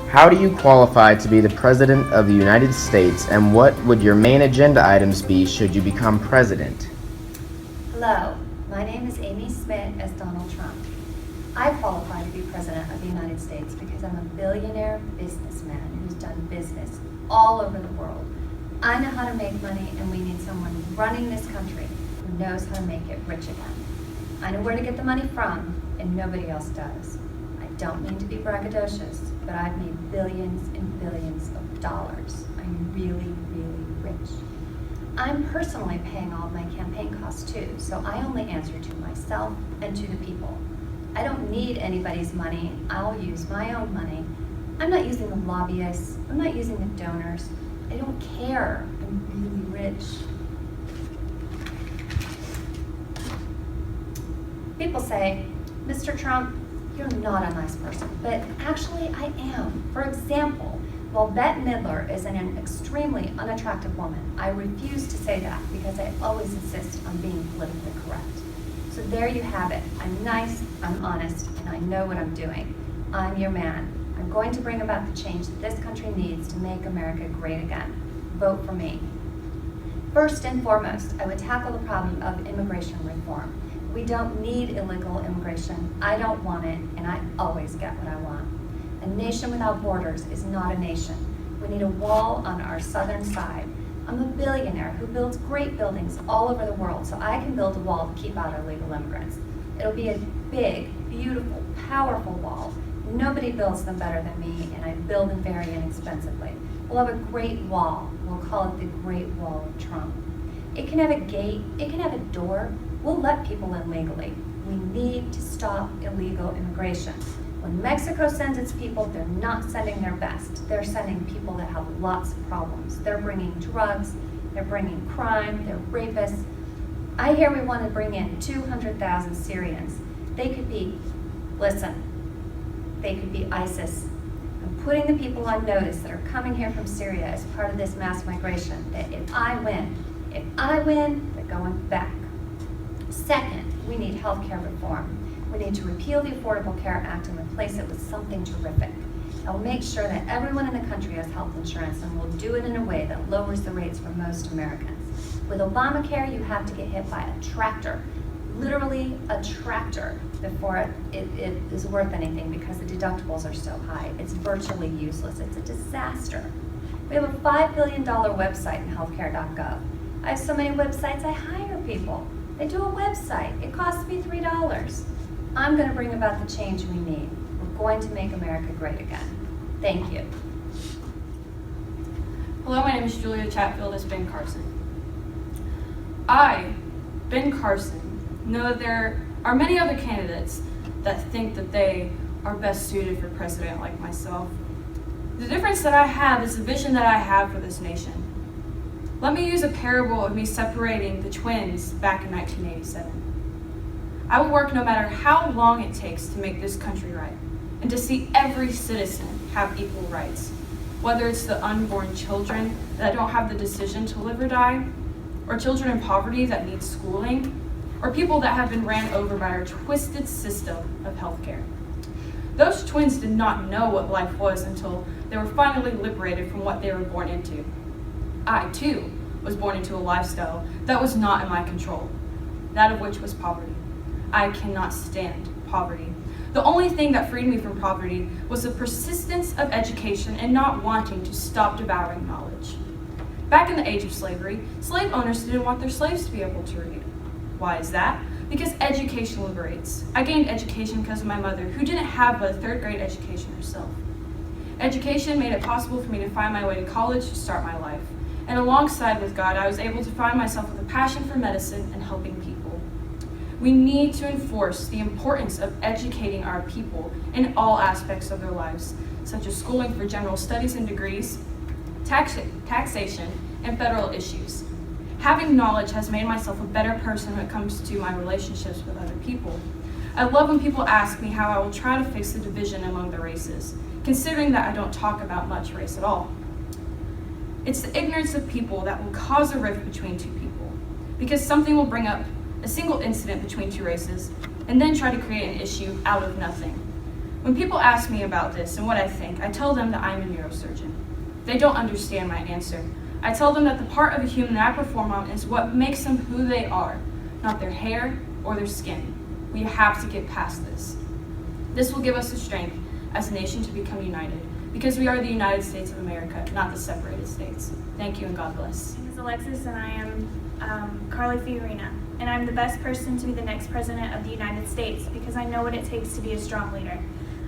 How do you qualify to be the President of the United States, and what would your main agenda items be should you become president? Hello, my name is Amy Smith as Donald Trump. I qualify to be President of the United States because I'm a billionaire businessman who's done business all over the world. I know how to make money, and we need someone running this country who knows how to make it rich again. I know where to get the money from, and nobody else does. I don't mean to be braggadocious, but I've made billions and billions of dollars. I'm really, really rich. I'm personally paying all of my campaign costs too, so I only answer to myself and to the people. I don't need anybody's money. I'll use my own money. I'm not using the lobbyists. I'm not using the donors. I don't care. I'm really rich. People say, Mr. Trump, you're not a nice person, but actually I am. For example, while Bette Midler is an extremely unattractive woman, I refuse to say that because I always insist on being politically correct. So there you have it. I'm nice, I'm honest, and I know what I'm doing. I'm your man. I'm going to bring about the change that this country needs to make America great again. Vote for me. First and foremost, I would tackle the problem of immigration reform. We don't need illegal immigration. I don't want it, and I always get what I want. A nation without borders is not a nation. We need a wall on our southern side. I'm a billionaire who builds great buildings all over the world, so I can build a wall to keep out illegal immigrants. It'll be a big, beautiful, powerful wall. Nobody builds them better than me, and I build them very inexpensively. We'll have a great wall. We'll call it the Great Wall of Trump. It can have a gate, it can have a door. We'll let people in legally. We need to stop illegal immigration. When Mexico sends its people, they're not sending their best. They're sending people that have lots of problems. They're bringing drugs, they're bringing crime, they're rapists. I hear we want to bring in 200,000 Syrians. They could be, listen, they could be ISIS. I'm putting the people on notice that are coming here from Syria as part of this mass migration, that if I win, they're going back. Second, we need health care reform. We need to repeal the Affordable Care Act and replace it with something terrific. I'll make sure that everyone in the country has health insurance, and we'll do it in a way that lowers the rates for most Americans. With Obamacare, you have to get hit by a tractor, literally a tractor, before it is worth anything because the deductibles are so high. It's virtually useless. It's a disaster. We have a $5 billion website in healthcare.gov. I have so many websites, I hire people. They do a website. It costs me $3. I'm going to bring about the change we need. We're going to make America great again. Thank you. Hello, my name is Julia Chatfield as Ben Carson. I, Ben Carson, know that there are many other candidates that think that they are best suited for president like myself. The difference that I have is the vision that I have for this nation. Let me use a parable of me separating the twins back in 1987. I will work no matter how long it takes to make this country right, and to see every citizen have equal rights, whether it's the unborn children that don't have the decision to live or die, or children in poverty that need schooling, or people that have been ran over by our twisted system of healthcare. Those twins did not know what life was until they were finally liberated from what they were born into. I, too, was born into a lifestyle that was not in my control, that of which was poverty. I cannot stand poverty. The only thing that freed me from poverty was the persistence of education and not wanting to stop devouring knowledge. Back in the age of slavery, slave owners didn't want their slaves to be able to read. Why is that? Because education liberates. I gained education because of my mother, who didn't have but a third-grade education herself. Education made it possible for me to find my way to college to start my life. And alongside with God, I was able to find myself with a passion for medicine and helping people. We need to enforce the importance of educating our people in all aspects of their lives, such as schooling for general studies and degrees, taxation, and federal issues. Having knowledge has made myself a better person when it comes to my relationships with other people. I love when people ask me how I will try to fix the division among the races, considering that I don't talk about much race at all. It's the ignorance of people that will cause a rift between two people, because something will bring up a single incident between two races and then try to create an issue out of nothing. When people ask me about this and what I think, I tell them that I'm a neurosurgeon. They don't understand my answer. I tell them that the part of a human that I perform on is what makes them who they are, not their hair or their skin. We have to get past this. This will give us the strength as a nation to become united, because we are the United States of America, not the separated states. Thank you and God bless. My name is Alexis and I am Carly Fiorina, and I'm the best person to be the next president of the United States because I know what it takes to be a strong leader.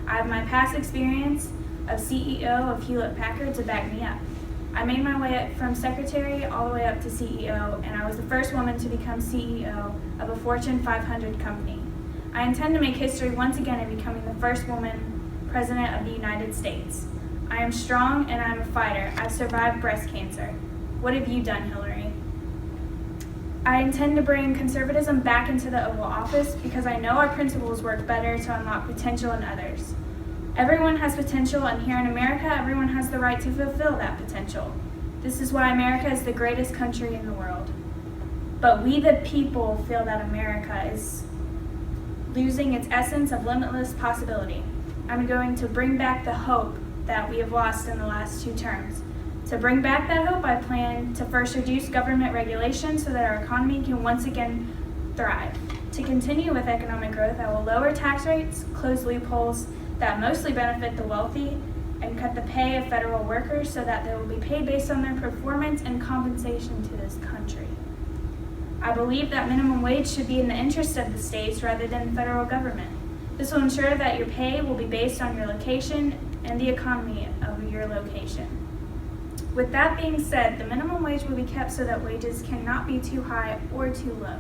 I have my past experience of CEO of Hewlett-Packard to back me up. I made my way up from secretary all the way up to CEO, and I was the first woman to become CEO of a Fortune 500 company. I intend to make history once again in becoming the first woman president of the United States. I am strong and I'm a fighter. I've survived breast cancer. What have you done, Hillary? I intend to bring conservatism back into the Oval Office because I know our principles work better to unlock potential in others. Everyone has potential, and here in America, everyone has the right to fulfill that potential. This is why America is the greatest country in the world. But we, the people, feel that America is losing its essence of limitless possibility. I'm going to bring back the hope that we have lost in the last 2 terms. To bring back that hope, I plan to first reduce government regulation so that our economy can once again thrive. To continue with economic growth, I will lower tax rates, close loopholes that mostly benefit the wealthy, and cut the pay of federal workers so that they will be paid based on their performance and compensation to this country. I believe that minimum wage should be in the interest of the states rather than the federal government. This will ensure that your pay will be based on your location and the economy of your location. With that being said, the minimum wage will be kept so that wages cannot be too high or too low.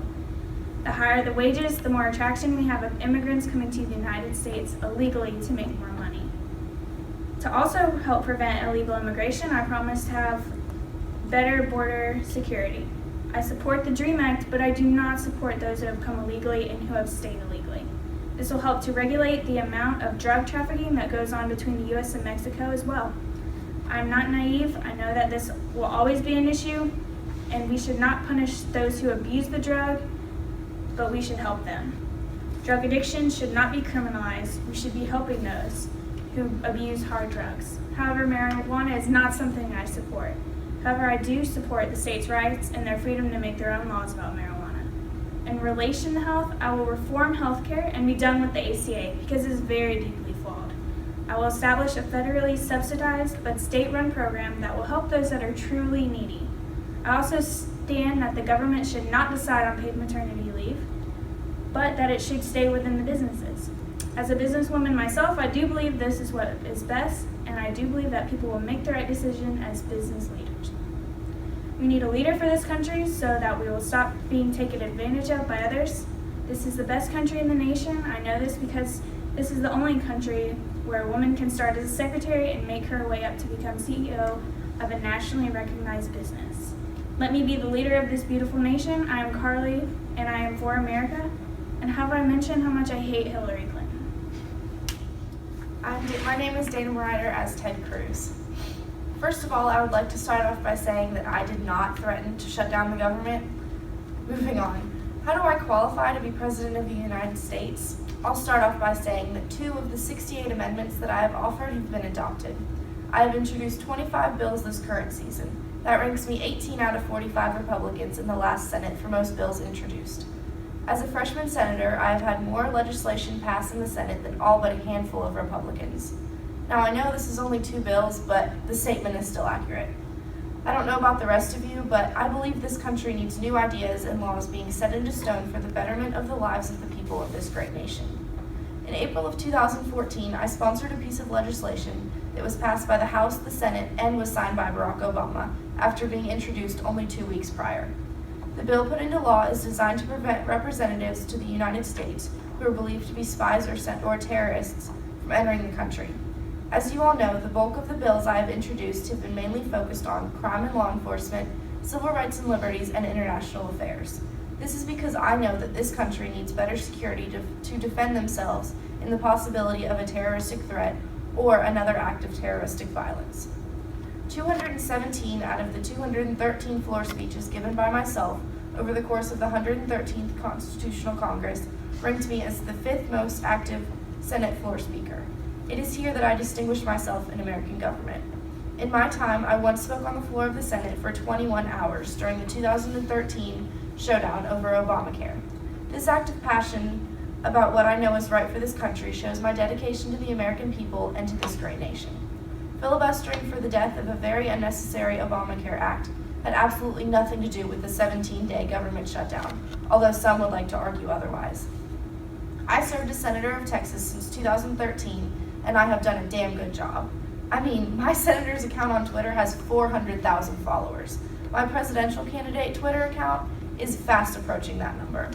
The higher the wages, the more attraction we have of immigrants coming to the United States illegally to make more money. To also help prevent illegal immigration, I promise to have better border security. I support the DREAM Act, but I do not support those who have come illegally and who have stayed illegally. This will help to regulate the amount of drug trafficking that goes on between the U.S. and Mexico as well. I'm not naive. I know that this will always be an issue, and we should not punish those who abuse the drug, but we should help them. Drug addiction should not be criminalized. We should be helping those who abuse hard drugs. However, marijuana is not something I support. However, I do support the states' rights and their freedom to make their own laws about marijuana. In relation to health, I will reform healthcare and be done with the ACA because it is very deeply flawed. I will establish a federally subsidized but state-run program that will help those that are truly needy. I also stand that the government should not decide on paid maternity leave, but that it should stay within the businesses. As a businesswoman myself, I do believe this is what is best, and I do believe that people will make the right decision as business leaders. We need a leader for this country so that we will stop being taken advantage of by others. This is the best country in the nation. I know this because this is the only country where a woman can start as a secretary and make her way up to become CEO of a nationally recognized business. Let me be the leader of this beautiful nation. I am Carly, and I am for America. And have I mentioned how much I hate Hillary Clinton? My name is Dana Ryder as Ted Cruz. First of all, I would like to start off by saying that I did not threaten to shut down the government. Moving on. How do I qualify to be President of the United States? I'll start off by saying that 2 of the 68 amendments that I have offered have been adopted. I have introduced 25 bills this current season. That ranks me 18 out of 45 Republicans in the last Senate for most bills introduced. As a freshman senator, I have had more legislation passed in the Senate than all but a handful of Republicans. Now, I know this is only 2 bills, but the statement is still accurate. I don't know about the rest of you, but I believe this country needs new ideas and laws being set into stone for the betterment of the lives of the people of this great nation. In April of 2014, I sponsored a piece of legislation that was passed by the House, the Senate, and was signed by Barack Obama after being introduced only 2 weeks prior. The bill put into law is designed to prevent representatives to the United States who are believed to be spies or terrorists from entering the country. As you all know, the bulk of the bills I have introduced have been mainly focused on crime and law enforcement, civil rights and liberties, and international affairs. This is because I know that this country needs better security to defend themselves in the possibility of a terroristic threat or another act of terroristic violence. 217 out of the 213 floor speeches given by myself over the course of the 113th Constitutional Congress ranked me as the 5th most active Senate floor speaker. It is here that I distinguish myself in American government. In my time, I once spoke on the floor of the Senate for 21 hours during the 2013 showdown over Obamacare. This act of passion about what I know is right for this country shows my dedication to the American people and to this great nation. Filibustering for the death of a very unnecessary Obamacare Act had absolutely nothing to do with the 17-day government shutdown, although some would like to argue otherwise. I served as Senator of Texas since 2013, and I have done a damn good job. I mean, my senator's account on Twitter has 400,000 followers. My presidential candidate Twitter account is fast approaching that number.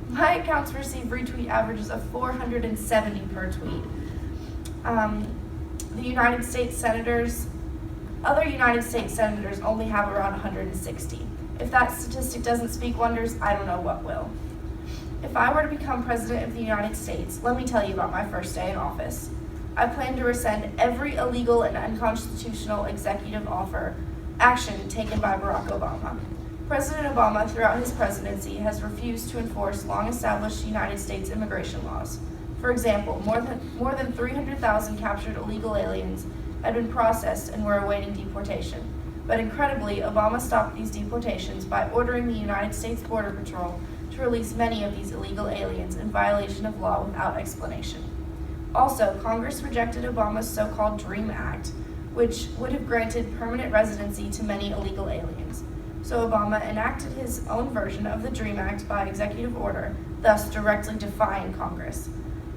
My accounts receive retweet averages of 470 per tweet. Other United States senators only have around 160. If that statistic doesn't speak wonders, I don't know what will. If I were to become President of the United States, let me tell you about my first day in office. I plan to rescind every illegal and unconstitutional executive action taken by Barack Obama. President Obama, throughout his presidency, has refused to enforce long-established United States immigration laws. For example, more than 300,000 captured illegal aliens had been processed and were awaiting deportation. But incredibly, Obama stopped these deportations by ordering the United States Border Patrol to release many of these illegal aliens in violation of law without explanation. Also, Congress rejected Obama's so-called DREAM Act, which would have granted permanent residency to many illegal aliens. So Obama enacted his own version of the DREAM Act by executive order, thus directly defying Congress.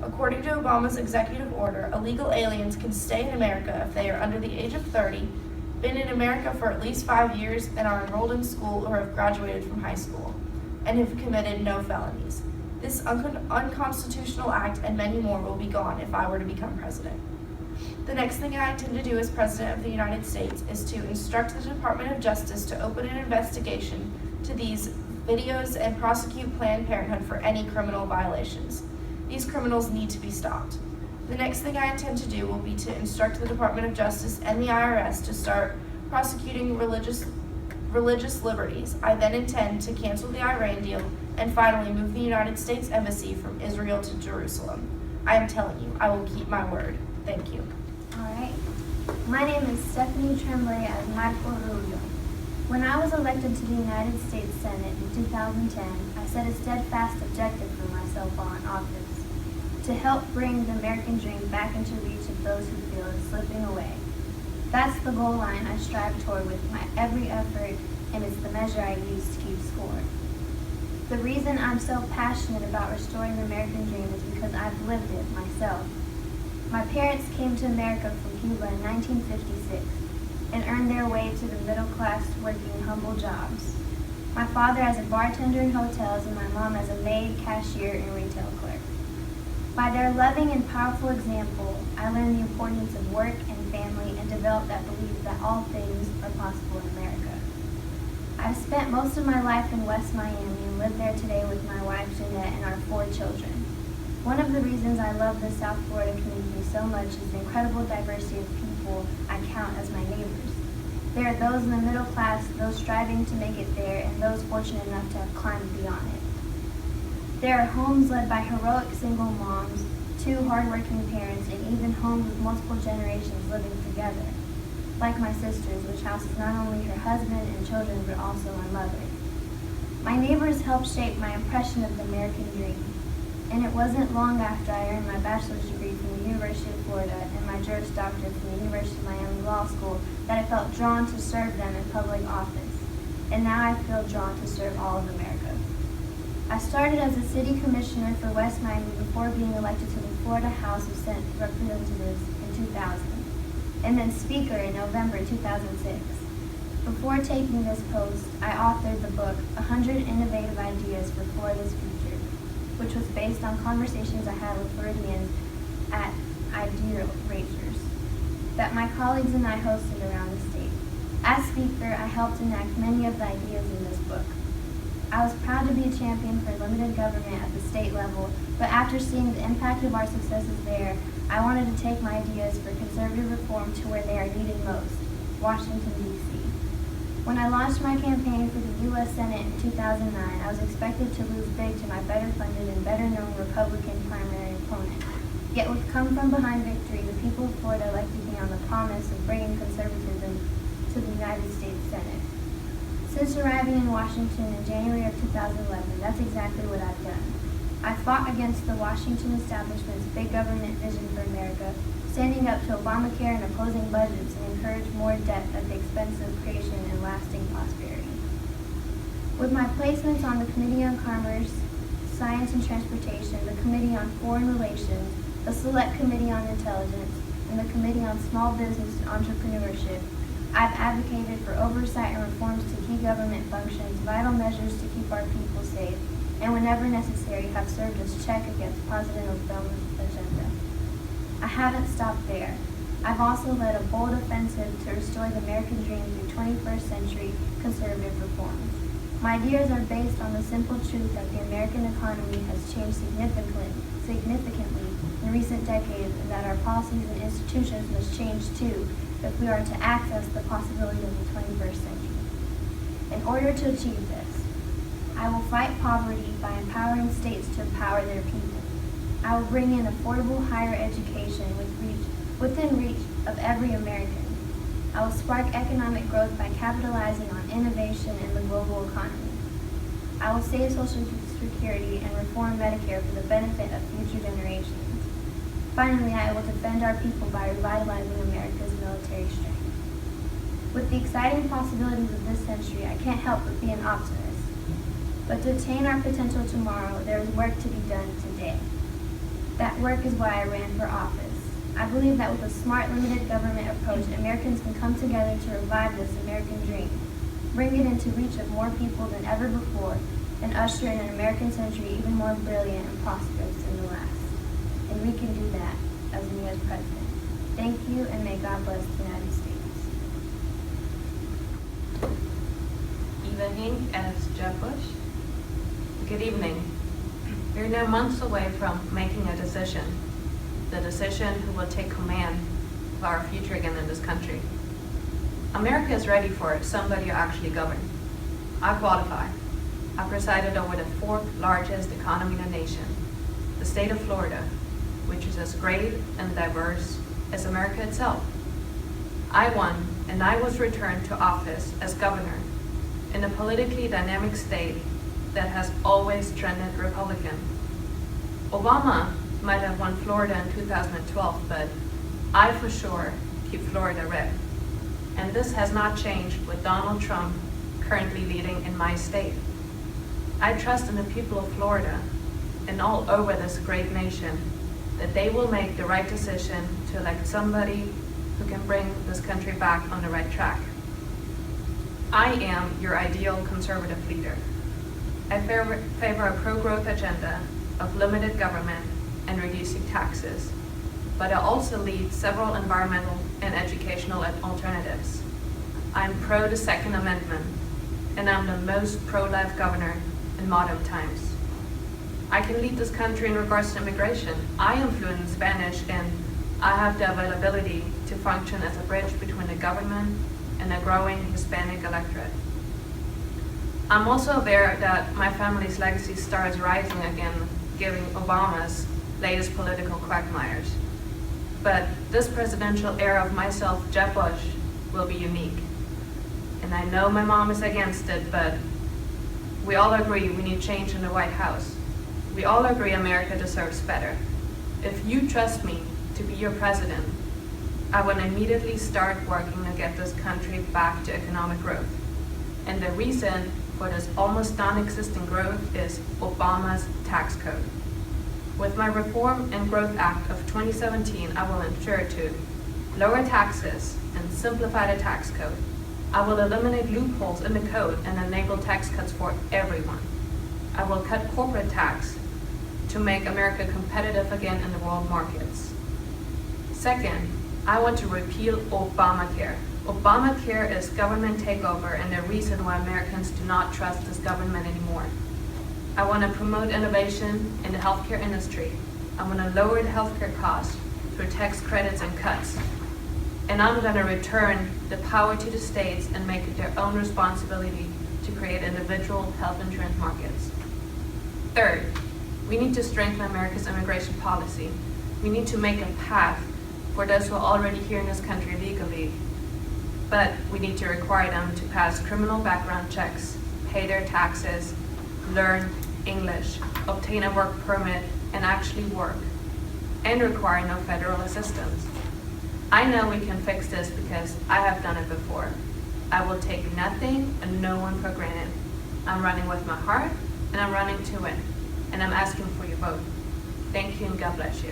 According to Obama's executive order, illegal aliens can stay in America if they are under the age of 30, been in America for at least 5 years, and are enrolled in school or have graduated from high school, and have committed no felonies. This unconstitutional act and many more will be gone if I were to become president. The next thing I intend to do as President of the United States is to instruct the Department of Justice to open an investigation to these videos and prosecute Planned Parenthood for any criminal violations. These criminals need to be stopped. The next thing I intend to do will be to instruct the Department of Justice and the IRS to start prosecuting religious liberties. I then intend to cancel the Iran deal and finally move the United States Embassy from Israel to Jerusalem. I am telling you, I will keep my word. Thank you. All right. My name is Stephanie Tremblay as Marco Rubio. When I was elected to the United States Senate in 2010, I set a steadfast objective for myself while in office: to help bring the American dream back into reach of those who feel it's slipping away. That's the goal line I strive toward with my every effort, and it's the measure I use to keep score. The reason I'm so passionate about restoring the American dream is because I've lived it myself. My parents came to America from Cuba in 1956 and earned their way to the middle class working humble jobs. My father as a bartender in hotels and my mom as a maid, cashier, and retail clerk. By their loving and powerful example, I learned the importance of work and family and developed that belief that all things are possible in America. I've spent most of my life in West Miami and live there today with my wife Jeanette and our 4 children. One of the reasons I love the South Florida community so much is the incredible diversity of people I count as my neighbors. There are those in the middle class, those striving to make it there, and those fortunate enough to have climbed beyond it. There are homes led by heroic single moms, 2 hardworking parents, and even homes with multiple generations living together, like my sister's, which houses not only her husband and children, but also my mother. My neighbors helped shape my impression of the American dream, and it wasn't long after I earned my bachelor's degree from the University of Florida and my Juris Doctorate from the University of Miami Law School that I felt drawn to serve them in public office, and now I feel drawn to serve all of America. I started as a city commissioner for West Miami before being elected to the Florida House of Senate Representatives in 2000, and then Speaker in November 2006. Before taking this post, I authored the book, 100 Innovative Ideas for Florida's Future, which was based on conversations I had with Floridians at Idea Rangers that my colleagues and I hosted around the state. As Speaker, I helped enact many of the ideas in this book. I was proud to be a champion for limited government at the state level, but after seeing the impact of our successes there, I wanted to take my ideas for conservative reform to where they are needed most, Washington, D.C. When I launched my campaign for the U.S. Senate in 2009, I was expected to lose big to my better funded and better known Republican primary opponent, Yet with come from behind victory, the people of Florida elected me on the promise of bringing conservatism to the United States Senate. Since arriving in Washington in January of 2011, that's exactly what I've done. I fought against the Washington establishment's big government vision for America, standing up to Obamacare and opposing budgets and encourage more debt at the expense of creation and lasting prosperity. With my placements on the Committee on Commerce, Science and Transportation, the Committee on Foreign Relations, the Select Committee on Intelligence, and the Committee on Small Business and Entrepreneurship, I've advocated for oversight and reforms to key government functions, vital measures to keep our people safe, and whenever necessary have served as check against President Obama's agenda. I haven't stopped there. I've also led a bold offensive to restore the American dream through 21st century conservative reforms. My ideas are based on the simple truth that the American economy has changed significantly in recent decades, and that our policies and institutions must change too if we are to access the possibilities of the 21st century. In order to achieve this, I will fight poverty by empowering states to empower their people. I will bring in affordable higher education within reach of every American. I will spark economic growth by capitalizing on innovation in the global economy. I will save Social Security and reform Medicare for the benefit of future generations. Finally, I will defend our people by revitalizing America's military strength. With the exciting possibilities of this century, I can't help but be an optimist. But to attain our potential tomorrow, there is work to be done today. That work is why I ran for office. I believe that with a smart, limited government approach, Americans can come together to revive this American dream, bring it into reach of more people than ever before, and usher in an American century even more brilliant and prosperous than the last. And we can do that as me as president. Thank you, and may God bless the United States. Eva Hink as Jeb Bush. Good evening. We're now months away from making a decision, the decision who will take command of our future again in this country. America is ready for somebody to actually govern. I qualify. I presided over the fourth largest economy in the nation, the state of Florida, which is as great and diverse as America itself. I won, and I was returned to office as governor in a politically dynamic state that has always trended Republican. Obama might have won Florida in 2012, but I for sure keep Florida red. And this has not changed with Donald Trump currently leading in my state. I trust in the people of Florida and all over this great nation that they will make the right decision to elect somebody who can bring this country back on the right track. I am your ideal conservative leader. I favor a pro-growth agenda of limited government and reducing taxes, but I also lead several environmental and educational alternatives. I'm pro the Second Amendment, and I'm the most pro-life governor in modern times. I can lead this country in regards to immigration. I am fluent in Spanish, and I have the availability to function as a bridge between the government and a growing Hispanic electorate. I'm also aware that my family's legacy star is rising again, given Obama's latest political quagmires. But this presidential era of myself, Jeb Bush, will be unique. And I know my mom is against it, but we all agree we need change in the White House. We all agree America deserves better. If you trust me to be your president, I will immediately start working to get this country back to economic growth. And the reason for this almost non-existent growth is Obama's tax code. With my Reform and Growth Act of 2017, I will ensure to lower taxes and simplify the tax code. I will eliminate loopholes in the code and enable tax cuts for everyone. I will cut corporate tax to make America competitive again in the world markets. Second, I want to repeal Obamacare. Obamacare is government takeover and the reason why Americans do not trust this government anymore. I want to promote innovation in the healthcare industry. I want to lower the healthcare costs through tax credits and cuts. And I'm going to return the power to the states and make it their own responsibility to create individual health insurance markets. Third, we need to strengthen America's immigration policy. We need to make a path for those who are already here in this country legally. But we need to require them to pass criminal background checks, pay their taxes, learn English, obtain a work permit, and actually work, and require no federal assistance. I know we can fix this because I have done it before. I will take nothing and no one for granted. I'm running with my heart, and I'm running to win. And I'm asking for your vote. Thank you, and God bless you.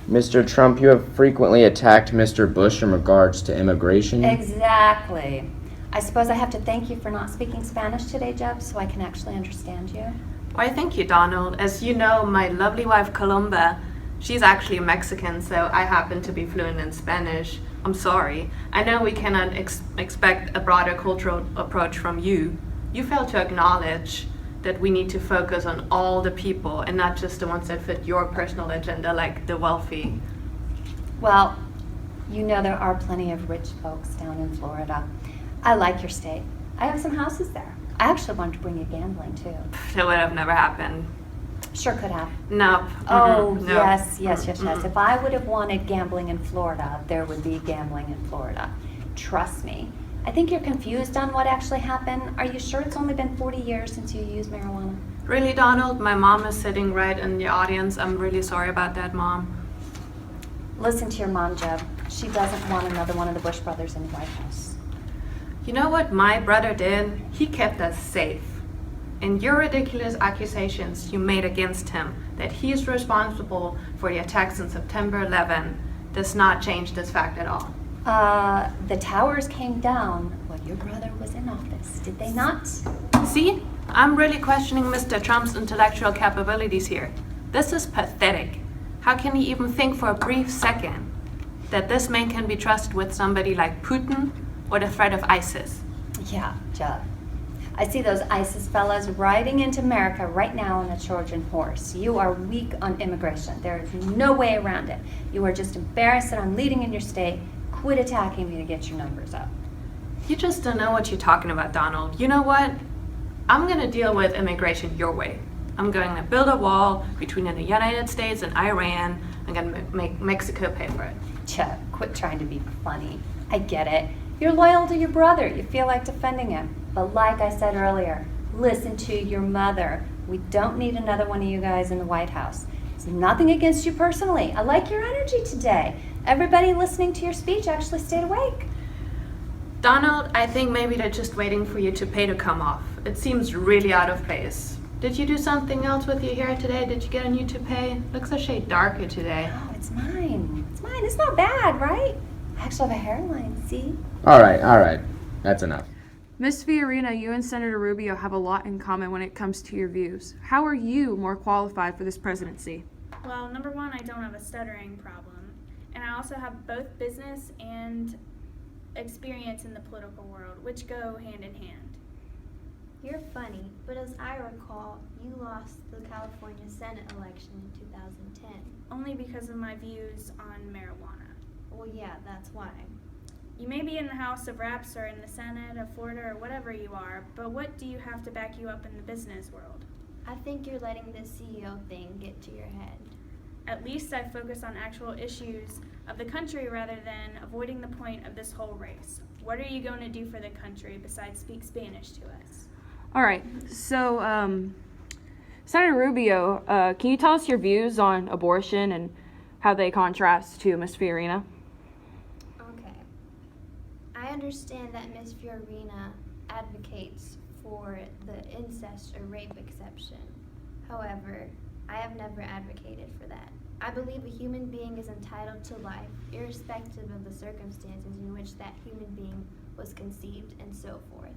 Mr. Trump, you have frequently attacked Mr. Bush in regards to immigration. Exactly. I suppose I have to thank you for not speaking Spanish today, Jeb, so I can actually understand you. Why, thank you, Donald. As you know, my lovely wife, Columba, she's actually Mexican, so I happen to be fluent in Spanish. I'm sorry. I know we cannot expect a broader cultural approach from you. You fail to acknowledge that we need to focus on all the people and not just the ones that fit your personal agenda, like the wealthy. Well, you know there are plenty of rich folks down in Florida. I like your state. I have some houses there. I actually wanted to bring you gambling, too. That would have never happened. Sure could have. Nope. Oh, No. yes. If I would have wanted gambling in Florida, there would be gambling in Florida. Trust me. I think you're confused on what actually happened. Are you sure it's only been 40 years since you used marijuana? Really, Donald? My mom is sitting right in the audience. I'm really sorry about that, Mom. Listen to your mom, Jeb. She doesn't want another one of the Bush brothers in the White House. You know what my brother did? He kept us safe. And your ridiculous accusations you made against him that he is responsible for the attacks on September 11 does not change this fact at all. The towers came down when your brother was in office, did they not? See? I'm really questioning Mr. Trump's intellectual capabilities here. This is pathetic. How can he even think for a brief second that this man can be trusted with somebody like Putin or the threat of ISIS? Yeah, Jeb. I see those ISIS fellas riding into America right now on a Trojan horse. You are weak on immigration. There is no way around it. You are just embarrassed that I'm leading in your state. Quit attacking me to get your numbers up. You just don't know what you're talking about, Donald. You know what? I'm going to deal with immigration your way. I'm going to build a wall between the United States and Iran. I'm going to make Mexico pay for it. Jeb, quit trying to be funny. I get it. You're loyal to your brother. You feel like defending him. But like I said earlier, listen to your mother. We don't need another one of you guys in the White House. It's nothing against you personally. I like your energy today. Everybody listening to your speech actually stayed awake. Donald, I think maybe they're just waiting for you to pay to come off. It seems really out of place. Did you do something else with your hair today? Did you get a new toupee? Looks a shade darker today. Oh, it's mine. It's mine. It's not bad, right? I actually have a hairline, see? All right. That's enough. Ms. Fiorina, you and Senator Rubio have a lot in common when it comes to your views. How are you more qualified for this presidency? Well, number one, I don't have a stuttering problem. And I also have both business and experience in the political world, which go hand in hand. You're funny, but as I recall, you lost the California Senate election in 2010. Only because of my views on marijuana. Well, yeah, that's why. You may be in the House of Reps or in the Senate of Florida or whatever you are, but what do you have to back you up in the business world? I think you're letting this CEO thing get to your head. At least I focus on actual issues of the country rather than avoiding the point of this whole race. What are you going to do for the country besides speak Spanish to us? All right, so Senator Rubio, can you tell us your views on abortion and how they contrast to Ms. Fiorina? Okay. I understand that Ms. Fiorina advocates for the incest or rape exception. However, I have never advocated for that. I believe a human being is entitled to life, irrespective of the circumstances in which that human being was conceived and so forth.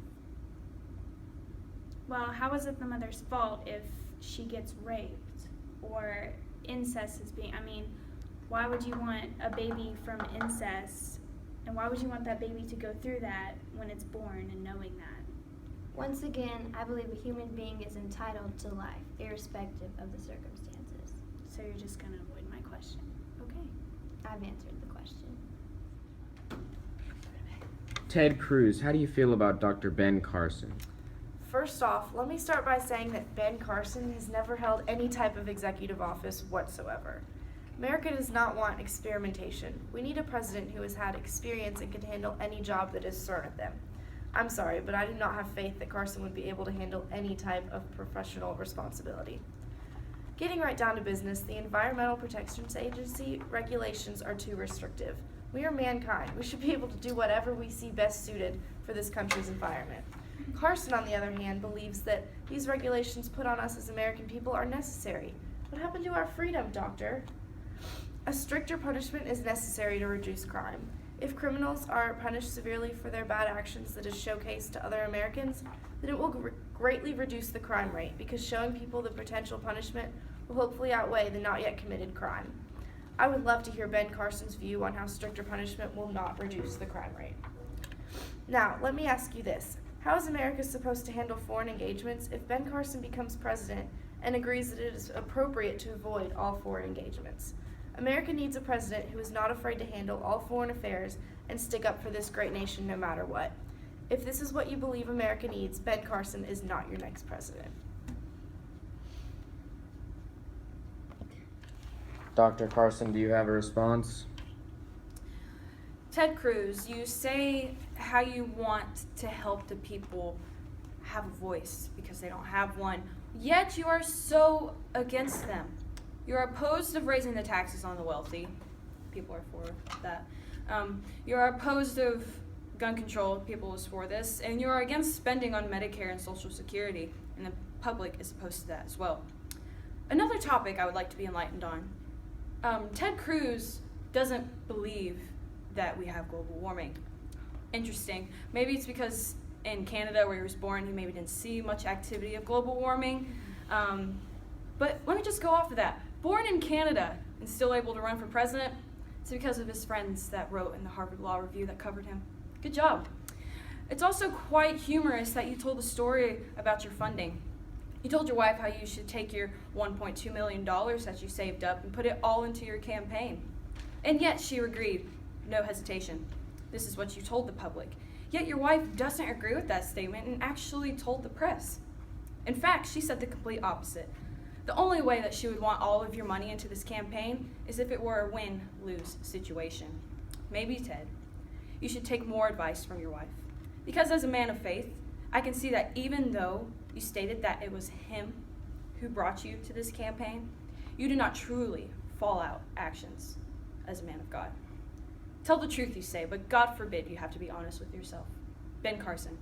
Well, how is it the mother's fault if she gets raped or incest is being, why would you want a baby from incest and why would you want that baby to go through that when it's born and knowing that? Once again, I believe a human being is entitled to life, irrespective of the circumstances. So you're just going to avoid my question. Okay. I've answered the question. Ted Cruz, how do you feel about Dr. Ben Carson? First off, let me start by saying that Ben Carson has never held any type of executive office whatsoever. America does not want experimentation. We need a president who has had experience and can handle any job that is thrown at them. I'm sorry, but I do not have faith that Carson would be able to handle any type of professional responsibility. Getting right down to business, the Environmental Protection Agency regulations are too restrictive. We are mankind. We should be able to do whatever we see best suited for this country's environment. Carson, on the other hand, believes that these regulations put on us as American people are necessary. What happened to our freedom, Doctor? A stricter punishment is necessary to reduce crime. If criminals are punished severely for their bad actions that is showcased to other Americans, then it will greatly reduce the crime rate because showing people the potential punishment will hopefully outweigh the not yet committed crime. I would love to hear Ben Carson's view on how stricter punishment will not reduce the crime rate. Now, let me ask you this. How is America supposed to handle foreign engagements if Ben Carson becomes president and agrees that it is appropriate to avoid all foreign engagements? America needs a president who is not afraid to handle all foreign affairs and stick up for this great nation no matter what. If this is what you believe America needs, Ben Carson is not your next president. Dr. Carson, do you have a response? Ted Cruz, you say how you want to help the people have a voice because they don't have one, yet you are so against them. You're opposed of raising the taxes on the wealthy. People are for that. You're opposed of gun control. People is for this. And you're against spending on Medicare and Social Security. And the public is opposed to that as well. Another topic I would like to be enlightened on. Ted Cruz doesn't believe that we have global warming. Interesting. Maybe it's because in Canada where he was born, he maybe didn't see much activity of global warming. But let me just go off of that. Born in Canada and still able to run for president, it's because of his friends that wrote in the Harvard Law Review that covered him. Good job. It's also quite humorous that you told a story about your funding. You told your wife how you should take your $1.2 million that you saved up and put it all into your campaign. And yet she agreed, no hesitation. This is what you told the public. Yet your wife doesn't agree with that statement and actually told the press. In fact, she said the complete opposite. The only way that she would want all of your money into this campaign is if it were a win-lose situation. Maybe, Ted, you should take more advice from your wife. Because as a man of faith, I can see that even though you stated that it was him who brought you to this campaign, you do not truly fall out actions as a man of God. Tell the truth, you say, but God forbid you have to be honest with yourself. Ben Carson.